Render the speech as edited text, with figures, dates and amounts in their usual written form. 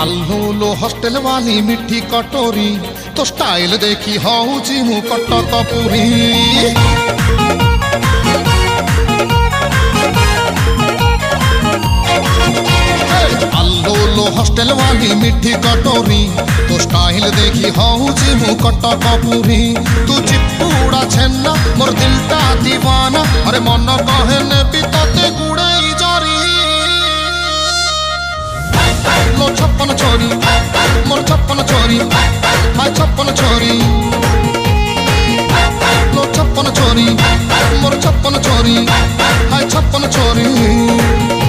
आल्लू लो hostel वाली मिठी कटोरी तो स्टाइल देखी हूँ मु कटक पुरी आल्लू लो हॉस्टल वाली मिठी कटोरी तो स्टाइल देखी हूँ मु कटक पुरी तू चिपुड़ा छेना मोर दिलटा दीवाना अरे मन कहने भी तते गुड़ाई जरी लो छप्पन छोरी मोर छप्पन छोरी हाय छप्पन छोरी लो छप्पन छोरी मोर छप्पन छोरी हाय छप्पन छोरी